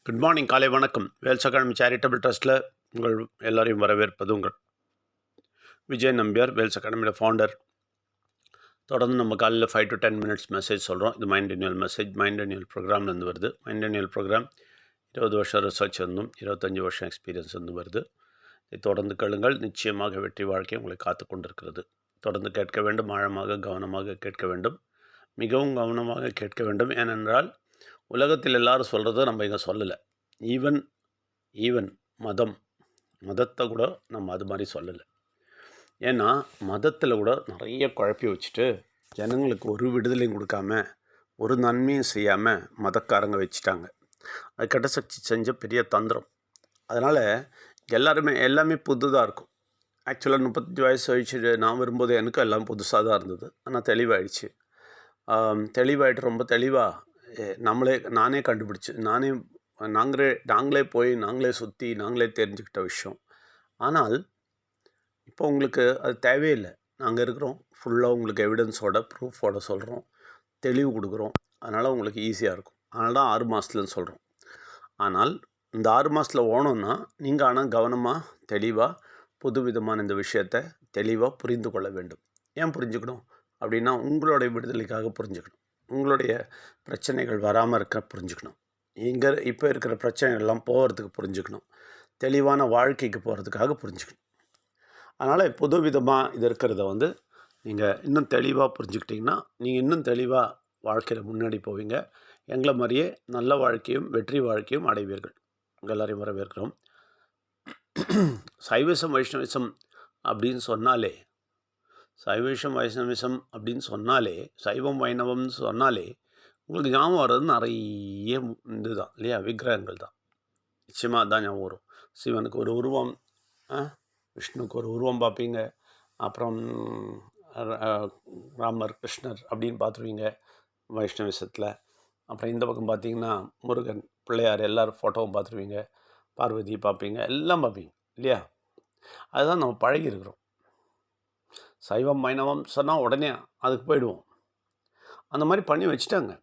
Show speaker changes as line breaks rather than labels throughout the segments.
Good morning, காலை வணக்கம். Wales academy charitable ட்ரஸ்ட்டில் உங்கள் எல்லோரையும் வரவேற்பது உங்கள் விஜய் நம்பியார், வேல்ஸ் அகாடமியோட ஃபவுண்டர். தொடர்ந்து நம்ம காலையில் 5 to 10 minutes மெசேஜ் சொல்கிறோம். இது mind renewal message, mind renewal ப்ரோக்ராம்லேருந்து வருது. மைண்ட் ரினியூவல் ப்ரோக்ராம் 20 வருஷம் ரிசர்ச் வந்தும் 25 வருஷம் எக்ஸ்பீரியன்ஸ் வந்து வருது. இதை தொடர்ந்து கேளுங்கள். நிச்சயமாக வெற்றி வாழ்க்கை உங்களை காத்து கொண்டிருக்கிறது. தொடர்ந்து கேட்க வேண்டும், ஆழமாக கவனமாக கேட்க வேண்டும், மிகவும் கவனமாக கேட்க வேண்டும். ஏனென்றால் உலகத்தில் எல்லாரும் சொல்கிறத நம்ம இங்கே சொல்லலை. ஈவன் மதத்தை கூட நம்ம அது மாதிரி சொல்லலை. ஏன்னா மதத்தில் கூட நிறைய குழப்பி வச்சுட்டு ஜனங்களுக்கு ஒரு விடுதலையும் கொடுக்காம ஒரு நன்மையும் செய்யாமல் மதக்காரங்க வச்சுட்டாங்க. அது கெட்ட சக்தி செஞ்ச பெரிய தந்திரம். அதனால் எல்லாமே புதுதாக இருக்கும். ஆக்சுவலாக 35 வயசு ஆயிடுச்சு நான் வரும்போது எனக்கு எல்லாம் புதுசாக தான் இருந்தது. ஆனால் தெளிவாயிடுச்சு. தெளிவாயிட்டு ரொம்ப தெளிவாக நானே கண்டுபிடிச்சி நாங்களே போய் நாங்களே சுற்றி நாங்களே தெரிஞ்சுக்கிட்ட விஷயம். ஆனால் இப்போ உங்களுக்கு அது தேவையில்லை. நாங்கள் இருக்கிறோம், ஃபுல்லாக உங்களுக்கு எவிடன்ஸோட ப்ரூஃபோட சொல்கிறோம், தெளிவு கொடுக்குறோம். அதனால் உங்களுக்கு ஈஸியாக இருக்கும். அதனால தான் 6 மாதத்துலன்னு சொல்கிறோம். ஆனால் இந்த 6 மாதத்தில் ஓணும்னா நீங்கள் ஆனால் கவனமாக தெளிவாக புது விதமான இந்த விஷயத்தை தெளிவாக புரிந்து கொள்ள வேண்டும். ஏன் புரிஞ்சுக்கணும் அப்படின்னா உங்களுடைய விடுதலைக்காக புரிஞ்சுக்கணும். உங்களுடைய பிரச்சனைகள் வராமல் இருக்க புரிஞ்சுக்கணும். இப்போ இருக்கிற பிரச்சனைகள்லாம் போகிறதுக்கு புரிஞ்சுக்கணும். தெளிவான வாழ்க்கைக்கு போகிறதுக்காக புரிஞ்சுக்கணும். அதனால் புது விதமாக இது இருக்கிறத நீங்கள் இன்னும் தெளிவாக புரிஞ்சுக்கிட்டிங்கன்னா நீங்கள் இன்னும் தெளிவாக வாழ்க்கையில் முன்னாடி போவீங்க. எங்களை மாதிரியே நல்ல வாழ்க்கையும் வெற்றி வாழ்க்கையும் அடைவீர்கள். உங்கள் எல்லோரையும் வரவேற்கிறோம். சைவசம் வைஷ்ணவிசம் அப்படின்னு சொன்னாலே சைவம் வைணவம்னு சொன்னாலே உங்களுக்கு ஞாபகம் வர்றது நிறைய இதுதான் இல்லையா? விக்கிரகங்கள் தான். நிச்சயமாக அதுதான் ஞாபகம் வரும். சிவனுக்கு ஒரு உருவம், விஷ்ணுக்கு ஒரு உருவம் பார்ப்பீங்க. அப்புறம் ராமர், கிருஷ்ணர் அப்படின்னு பார்த்துருவீங்க வைஷ்ணவிசத்தில். அப்புறம் இந்த பக்கம் பார்த்திங்கன்னா முருகன், பிள்ளையார் எல்லோரும் ஃபோட்டோவும் பார்த்துருவீங்க. பார்வதி பார்ப்பீங்க, எல்லாம் பார்ப்பீங்க இல்லையா? அதுதான் நம்ம பழகிருக்கிறோம். சைவம் வைணவம் சொன்னால் உடனே அதுக்கு போயிடுவோம். அந்த மாதிரி பண்ணி வச்சுட்டாங்க.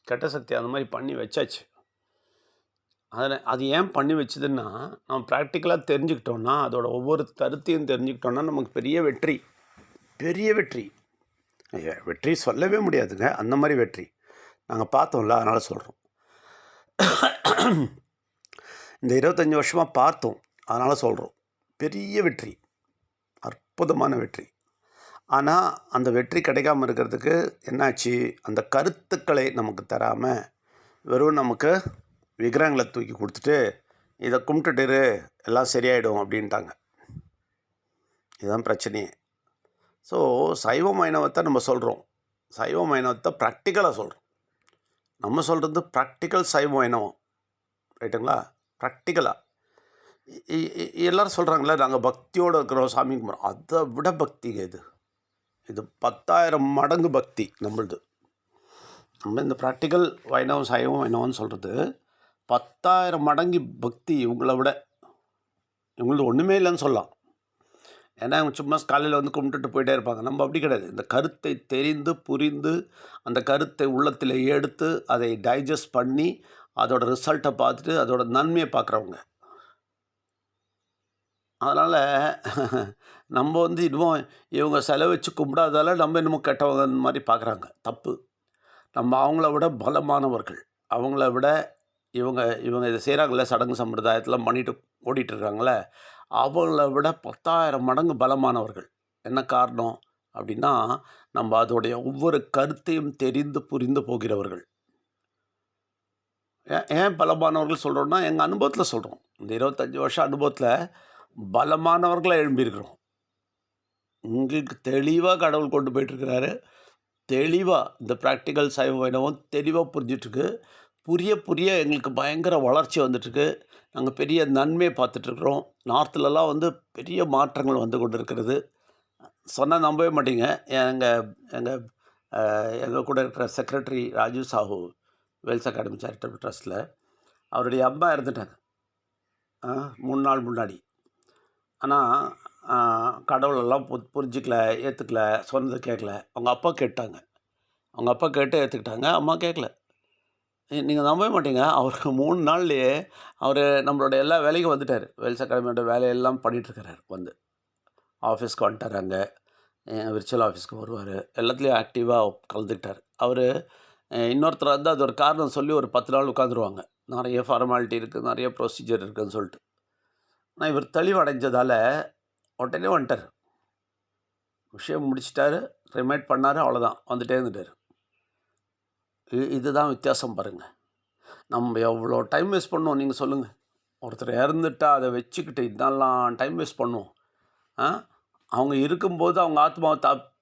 கெட்ட சக்தி அந்த மாதிரி பண்ணி வச்சாச்சு. அது ஏன் பண்ணி வச்சதுன்னா நம்ம ப்ராக்டிக்கலாக தெரிஞ்சுக்கிட்டோன்னா, அதோட ஒவ்வொரு கருத்தையும் தெரிஞ்சுக்கிட்டோன்னா நமக்கு பெரிய வெற்றி சொல்லவே முடியாதுங்க. அந்த மாதிரி வெற்றி நாங்கள் பார்த்தோம்ல, அதனால் சொல்கிறோம். இந்த 25 வருஷமாக பார்த்தோம், அதனால் சொல்கிறோம். பெரிய வெற்றி, அற்புதமான வெற்றி. ஆனால் அந்த வெற்றி கிடைக்காமல் இருக்கிறதுக்கு என்னாச்சு? அந்த கருத்துக்களை நமக்கு தராமல் வெறும் நமக்கு விக்கிரகங்களை தூக்கி கொடுத்துட்டு இதை கும்பிட்டுட்டு எல்லாம் சரியாயிடும் அப்படின்ட்டாங்க. இதுதான் பிரச்சனையே. ஸோ சைவ வைணவத்தை நம்ம சொல்கிறோம். சைவ வைணவத்தை ப்ராக்டிக்கலாக சொல்கிறோம். நம்ம சொல்கிறது ப்ராக்டிக்கல் சைவ வைணவம், ரைட்டுங்களா? ப்ராக்டிக்கலாக எல்லோரும் சொல்கிறாங்களே நாங்கள் பக்தியோடு இருக்கிறோம், சாமி கும்பிட்றோம். அதை விட பக்திங்க இது 10,000 மடங்கு பக்தி நம்மளது. நம்ம இந்த ப்ராக்டிக்கல் வைணவம் சைவம் வைணவம்னு சொல்கிறது 10,000 மடங்கு பக்தி இவங்களது ஒன்றுமே இல்லைன்னு சொல்லலாம். ஏன்னா இவங்க சும்மா காலையில் கும்பிட்டுட்டு போயிட்டே இருப்பாங்க. நம்ம அப்படி கிடையாது. இந்த கருத்தை தெரிந்து புரிந்து அந்த கருத்தை உள்ளத்தில் எடுத்து அதை டைஜஸ்ட் பண்ணி அதோட ரிசல்ட்டை பார்த்துட்டு அதோட நன்மையை பார்க்குறவங்க. அதனால் நம்ம இன்னும் இவங்க செலவச்சு கும்பிடாதால நம்ம இன்னமும் கெட்டவங்க மாதிரி பார்க்குறாங்க. தப்பு. நம்ம அவங்கள விட பலமானவர்கள். அவங்கள விட இவங்க இதை செய்கிறாங்களே, சடங்கு சம்பிரதாயத்தில் பண்ணிட்டு ஓடிட்டுருக்காங்களே, அவங்கள விட 10,000 மடங்கு பலமானவர்கள். என்ன காரணம் அப்படின்னா நம்ம அதோடைய ஒவ்வொரு கருத்தையும் தெரிந்து புரிந்து போகிறவர்கள். ஏன் பலமானவர்கள் சொல்கிறோன்னா எங்கள் அனுபவத்தில் சொல்கிறோம். இந்த 25 வருஷம் அனுபவத்தில் பலமானவர்களாக எழும்பியிருக்கிறோம். உங்களுக்கு தெளிவாக கடவுள் கொண்டு போயிட்டுருக்கிறாரு. தெளிவாக இந்த ப்ராக்டிக்கல் சைவ வைணவம் தெளிவாக புரிஞ்சிட்ருக்கு. புரிய எங்களுக்கு பயங்கர வளர்ச்சி வந்துட்டுருக்கு. நாங்கள் பெரிய நன்மையை பார்த்துட்ருக்குறோம். நார்த்துலலாம் பெரிய மாற்றங்கள் வந்து கொண்டு இருக்கிறது. சொன்னால் நம்பவே மாட்டீங்க. எங்கள் கூட இருக்கிற secretary Rajeev Sahu, Vels academy charitable ட்ரஸ்ட்டில் அவருடைய அம்மா இறந்துட்டாங்க 3 நாள் முன்னாடி. ஆனால் கடவுளெல்லாம் புரிஞ்சிக்கல, ஏற்றுக்கல, சொன்னதை கேட்கல. அவங்க அப்பா கேட்டாங்க. அவங்க அப்பா கேட்டு ஏற்றுக்கிட்டாங்க, அம்மா கேட்கல. நீங்கள் நம்பவே மாட்டீங்க. அவருக்கு 3 நாள்லயே அவரு நம்மளோட எல்லா வேலைக்கும் வந்துட்டாரு. வேல்ஸ் அகாடமியோட வேலையெல்லாம் பண்ணிட்டுருக்கிறாரு வந்து. ஆஃபீஸ்க்கு வந்துட்டாரு அங்க. விர்ச்சுவல் ஆஃபீஸ்க்கு வருவாரு. எல்லாத்துலயும் ஆக்டிவா கலந்துக்கிட்டாரு. அவரு இன்னொருத்தர் வந்து அது ஒரு காரணம் சொல்லி ஒரு 10 நாள் உட்காந்துருவாங்க. நெறைய ஃபார்மாலிட்டி இருக்கு, நெறைய ப்ரொசீஜர் இருக்குன்னு சொல்லிட்டு. ஆனா இவர் தெளிவடைஞ்சதால உடனே வந்துட்டாரு. விஷயம் முடிச்சுட்டாரு, ரிமைண்ட் பண்ணாரு, அவ்வளோதான். வந்துட்டே இருந்துட்டாரு. இதுதான் வித்தியாசம் பாருங்க. நம்ம எவ்வளோ டைம் வேஸ்ட் பண்ணுவோம் நீங்க சொல்லுங்க. ஒருத்தர் இறந்துட்டா அத வச்சுக்கிட்டு இதெல்லாம் டைம் வேஸ்ட் பண்ணுவோம். ஆ? அவங்க இருக்கும்போது அவங்க ஆத்மாவ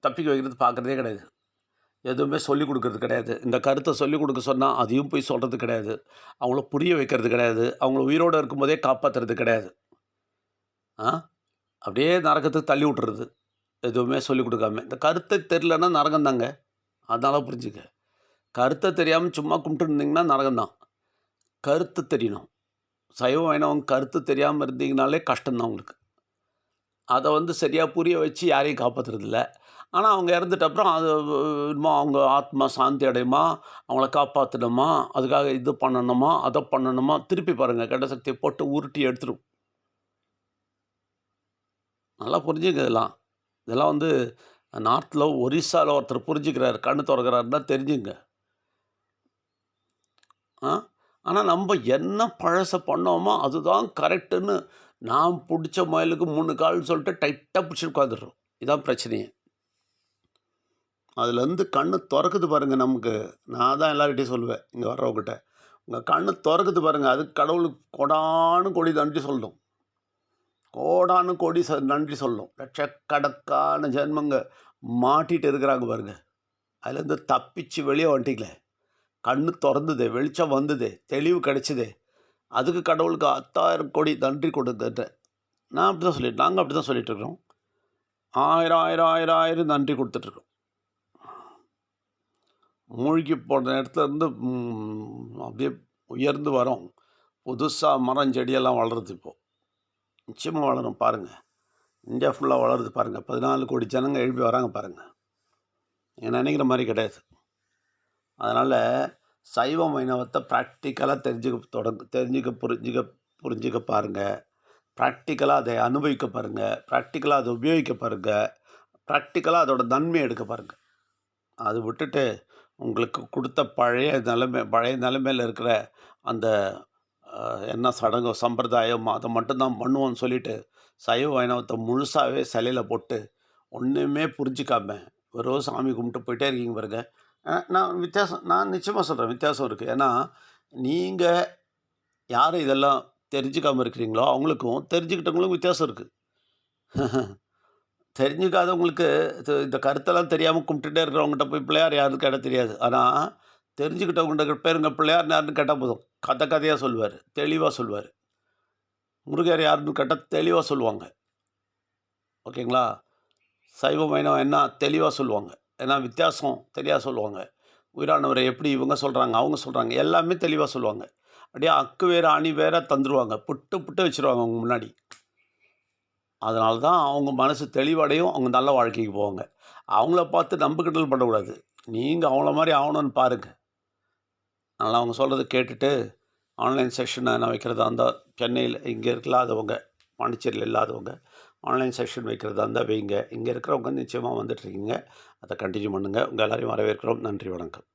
தப்பிக்க வைக்கிறது பார்க்குறதே கிடையாது. எதுவுமே சொல்லிக் குடுக்கறது கிடையாது. இந்த கருத்த சொல்லிக் குடுக்க சொன்னா, அதையும் போய் சொல்றது கிடையாது. அவங்கள புரிய வைக்கிறது கிடையாது. அவங்கள உயிரோட இருக்கும்போதே காப்பாத்துறது கிடையாது. ஆ? அப்படியே நரகத்துக்கு தள்ளி விட்டுறது. எதுவுமே சொல்லிக் குடுக்காம. இந்த கருத்து தெரியலன்னா நரகம் தாங்க. அதனால புரிஞ்சுக்க. கருத்த தெரியாம சும்மா கும்பிட்டுட்டு இருந்தீங்கன்னா நரகம் தான். கருத்து தெரியணும். சைவம், வைணவம் கருத்து தெரியாம இருந்தீங்கனாலே கஷ்டம் தான் உங்களுக்கு. அத வந்து சரியா புரிய வச்சு யாரையும் காப்பாத்துறதில்ல. ஆனா, அவங்க இறந்துட்ட அப்புறம் அது என்னமோ அவங்க ஆத்மா சாந்தி அடையுமா, அவங்கள காப்பாத்தணுமா, அதுக்காக இது பண்ணணுமா, அத பண்ணணுமா, திருப்பி பாருங்க கெட்ட சக்திய போட்டு உருட்டி எடுத்துரும். நல்லா புரிஞ்சுங்க இதெல்லாம். இதெல்லாம் வந்து நார்த்ல ஒரிஸ்சால ஒருத்தர் புரிஞ்சுக்கிறாரு, கண்ணு தொறக்கிறாருன்னா தெரிஞ்சுங்க. ஆ? ஆனா, நம்ப என்ன பழச பண்ணோமோ, அதுதான் கரெக்ட்டுன்னு நான் புடிச்ச முயலுக்கு 3 கால்னு சொல்லிட்டு டைட்டா புடிச்சுட்டு உட்காந்துர்றோம். இதான் பிரச்சனையே. அதுலேருந்து கண்ணு தொறக்குது பாருங்க நமக்கு. நான் தான் எல்லார்கிட்டயும் சொல்லுவேன், இங்க வர்றவங்ககிட்ட. உங்க கண்ணு தொறக்குது பாருங்க, அதுக்கு கடவுளுக்கு கோடானு கோடி நன்றி சொல்லணும். கோடானு கோடி நன்றி சொல்லணும். லட்சக்கணக்கான ஜென்மங்க மாட்டிட்டு இருக்கிறாங்க பாருங்க. அதுலேருந்து தப்பிச்சு வெளிய வந்துட்டீங்களே. கண்ணு தொறந்ததே, வெளிச்சம் வந்ததே, தெளிவு கிடைச்சதே. அதுக்கு கடவுளுக்கு 10,000 கோடி நன்றி கொடுங்கன்றேன். நாங்க அப்படி தான் சொல்லிட்டு இருக்கிறோம். 1000, 1000, 1000, 1000 நன்றி குடுத்துட்டுருக்கோம். மூழ்கி போன இடத்துல இருந்து அப்படியே உயர்ந்து வரோம். புதுசா மரம், செடியெல்லாம் வளருது இப்போ. நிச்சயமா வளரும் பாருங்க. இந்தியா ஃபுல்லா வளருது பாருங்க. 14 கோடி ஜனங்க எழும்பி வராங்க பாருங்க. நீங்க நெனைக்கிற மாரி கிடையாது. அதனால சைவம், வைணவத்த பிராக்டிகலா புரிஞ்சுக்க பாருங்க. பிராக்டிகலா அதை அனுபவிக்க பாருங்க. பிராக்டிகலா அதை உபயோகிக்க பாருங்க. பிராக்டிகலா அதோட நன்மைய எடுக்க பாருங்க. அது விட்டுட்டு உங்களுக்கு குடுத்த பழைய நிலைமையில இருக்கிற அந்த என்ன சடங்கோ, சம்பிரதாயம் அத மட்டும் தான் பண்ணுவோம்னு சொல்லிட்டு, சைவ வைணவத்த முழுசாவே சிலையில போட்டு, ஒண்ணுமே புரிஞ்சுக்காம, வெறும் சாமி கும்பிட்டு போயிட்டே இருக்கீங்க பாருங்க. நான் நிச்சயமா சொல்றேன், வித்தியாசம் இருக்கு. ஏன்னா, நீங்க யாரு இதெல்லாம் தெரிஞ்சுக்காம இருக்கிறீங்களோ, அவங்களுக்கும் தெரிஞ்சுக்கிட்டவங்களுக்கும் வித்தியாசம் இருக்கு. தெரிஞ்சுக்காதவங்களுக்கு இந்த கருத்தெல்லாம் தெரியாம கும்பிட்டுட்டே இருக்கிறவங்ககிட்ட போய் பிள்ளையார் யாருன்னு கேட்டா தெரியாது. ஆனா, தெரிஞ்சுக்கிட்டவங்ககிட்ட பேருங்க பிள்ளையார் யாருன்னு கேட்டா போதும். கதையா சொல்லுவாரு. தெளிவா சொல்லுவாரு. முருகர் யாருன்னு கேட்டா தெளிவா சொல்லுவாங்க. ஓகேங்களா? சைவம், வைணவம் என்ன தெளிவா சொல்லுவாங்க. ஏன்னா வித்தியாசம் தெரியா சொல்லுவாங்க. உயிரானவரை எப்படி இவங்க சொல்றாங்க, அவங்க சொல்றாங்க. எல்லாமே தெளிவா சொல்லுவாங்க. அப்படியே அக்கு வேற, அணி வேற தந்துருவாங்க. புட்டு புட்டு வச்சுருவாங்க உங்க முன்னாடி. அதனால தான் அவங்க மனசு தெளிவடையும். அவங்க நல்ல வாழ்க்கைக்கு போவாங்க. அவங்கள பார்த்து நம்ப கிண்டல் பண்ணக்கூடாது. நீங்க அவங்கள மாரி ஆவணும்னு பாருங்க. அதனால அவங்க சொல்றத கேட்டுட்டு, ஆன்லைன் செஷன் நான் வைக்கிறதா இருந்தா, சென்னையில இங்க இல்லாதவங்க, பாண்டிச்சேரியில இல்லாதவங்க, ஆன்லைன் செஷன் வைக்கிறதா இருந்தா வைங்க. இங்க இருக்கிறவங்க நிச்சயமா வந்துட்டுருக்கீங்க. அத கன்டின்யூ பண்ணுங்க. உங்க எல்லாரையும் வரவேற்கிறோம். நன்றி, வணக்கம்.